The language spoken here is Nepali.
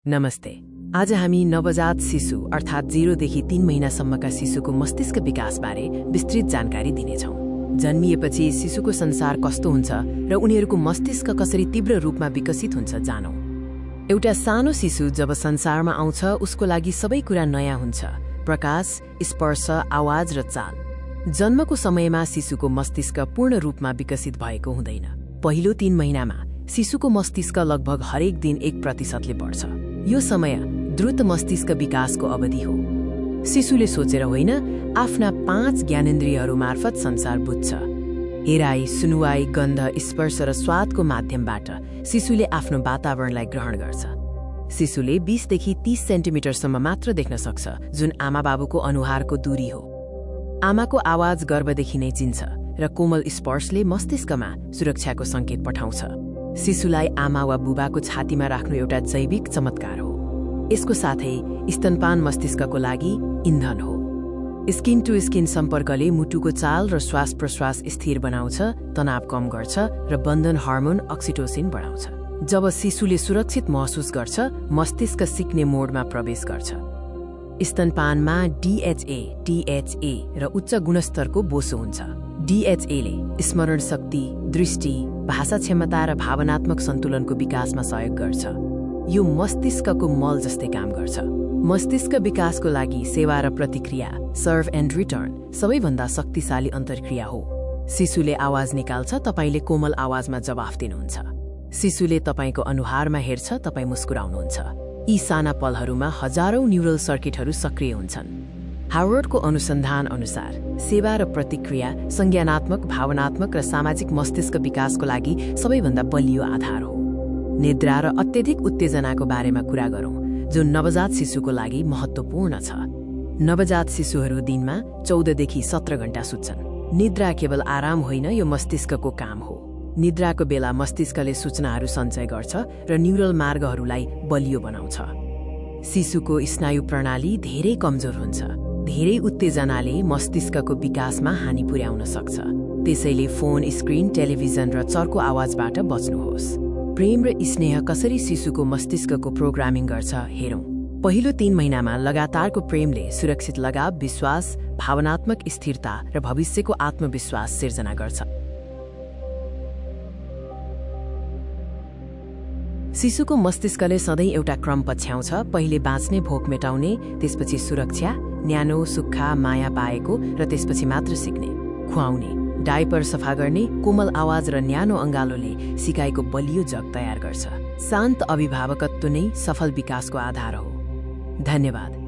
नमस्ते। आज हामी नवजात शिशु अर्थात् 0 देखि 3 महिनासम्मका शिशुको मस्तिष्क विकासबारे विस्तृत जानकारी दिनेछौँ। जन्मिएपछि शिशुको संसार कस्तो हुन्छ र उनीहरूको मस्तिष्क कसरी तीव्र रूपमा विकसित हुन्छ जानौँ। एउटा सानो शिशु जब संसारमा आउँछ उसको लागि सबै कुरा नयाँ हुन्छ। प्रकाश, स्पर्श, आवाज र चाल। जन्मको समयमा शिशुको मस्तिष्क पूर्ण रूपमा विकसित भएको हुँदैन। पहिलो 3 महिनामा शिशुको मस्तिष्क लगभग हरेक दिन 1% बढ्छ। यो समय द्रुत मस्तिष्क विकासको अवधि हो। शिशुले सोचेर होइन, आफ्ना 5 ज्ञानेन्द्रियहरू मार्फत संसार बुझ्छ। हेराई, सुनुवाई, गन्ध, स्पर्श र स्वादको माध्यमबाट शिशुले आफ्नो वातावरणलाई ग्रहण गर्छ। शिशुले 20 देखि 30 सेन्टिमिटरसम्म मात्र देख्न सक्छ, जुन आमाबाबुको अनुहारको दूरी हो। आमाको आवाज गर्भदेखि नै चिन्छ र कोमल स्पर्शले मस्तिष्कमा सुरक्षाको संकेत पठाउँछ। शिशुलाई आमा वा बुबाको छातीमा राख्नु एउटा जैविक चमत्कार हो। यसको साथै स्तनपान मस्तिष्कको लागि इन्धन हो। स्किन टु स्किन सम्पर्कले मुटुको चाल र श्वास प्रश्वास स्थिर बनाउँछ, तनाव कम गर्छ र बन्धन हार्मोन अक्सिटोसिन बढाउँछ। जब शिशुले सुरक्षित महसुस गर्छ, मस्तिष्क सिक्ने मोडमा प्रवेश गर्छ। स्तनपानमा DHA, THA र उच्च गुणस्तरको बोसो हुन्छ। DHA ले स्मरण शक्ति, दृष्टि, भाषा क्षमता र भावनात्मक सन्तुलनको विकासमा सहयोग गर्छ। यो मस्तिष्कको मल जस्तै काम गर्छ। मस्तिष्क विकासको लागि सेवा र प्रतिक्रिया, सर्भ एन्ड रिटर्न सबैभन्दा शक्तिशाली अन्तर्क्रिया हो। शिशुले आवाज निकाल्छ, तपाईले कोमल आवाजमा जवाफ दिनुहुन्छ। शिशुले तपाईको अनुहारमा हेर्छ, तपाई मुस्कुराउनुहुन्छ। यी साना पलहरूमा हजारौं न्युरल सर्किटहरू सक्रिय हुन्छन्। हार्वर्डको अनुसन्धान अनुसार सेवा र प्रतिक्रिया संज्ञानात्मक, भावनात्मक र सामाजिक मस्तिष्क विकासको लागि सबैभन्दा बलियो आधार हो। निद्रा र अत्यधिक उत्तेजनाको बारेमा कुरा गरौँ, जो नवजात शिशुको लागि महत्त्वपूर्ण छ। नवजात शिशुहरू दिनमा 14 देखि 17 घण्टा सुत्छन्। निद्रा केवल आराम होइन, यो मस्तिष्कको काम हो। निद्राको बेला मस्तिष्कले सूचनाहरू सञ्चय गर्छ र न्युरल मार्गहरूलाई बलियो बनाउँछ। शिशुको स्नायु प्रणाली धेरै कमजोर हुन्छ। धेरै उत्तेजनाले मस्तिष्कको विकासमा हानि पुर्याउन सक्छ। त्यसैले फोन, स्क्रिन, टेलिभिजन र चर्को आवाजबाट बच्नुहोस्। प्रेम र स्नेह कसरी शिशुको मस्तिष्कको प्रोग्रामिङ गर्छ हेरौँ। पहिलो 3 महिनामा लगातारको प्रेमले सुरक्षित लगाव, विश्वास, भावनात्मक स्थिरता र भविष्यको आत्मविश्वास सिर्जना गर्छ। शिशुको मस्तिष्कले सधैँ एउटा क्रम पछ्याउँछ। पहिले बाँच्ने, भोक मेटाउने, त्यसपछि सुरक्षा, न्यानो, सुक्खा, माया पाएको र त्यसपछि मात्र सिक्ने। खुवाउने, डायपर सफा गर्ने, कोमल आवाज र न्यानो अङ्गालोले सिकाइको बलियो जग तयार गर्छ। शान्त अभिभावकत्व नै सफल विकासको आधार हो। धन्यवाद।